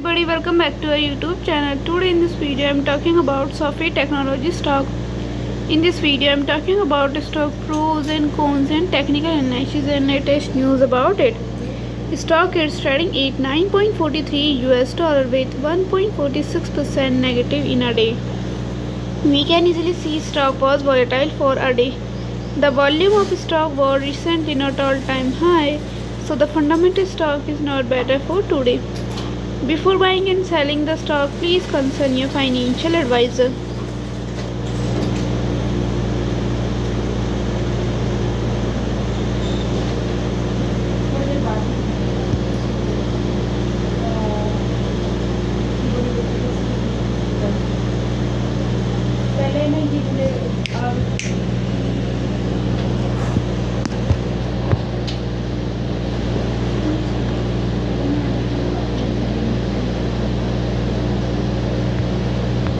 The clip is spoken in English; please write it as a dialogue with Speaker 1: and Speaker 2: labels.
Speaker 1: everybody, welcome back to our YouTube channel. Today in this video I am talking about SOFI Technologies stock. In this video I am talking about the stock pros and cons and technical analysis and latest news about it. The stock is trading at $9.43 with 1.46% negative in a day. We can easily see stock was volatile for a day. The volume of stock was recently not all-time high, so the fundamental stock is not better for today. Before buying and selling the stock, please consult your financial advisor.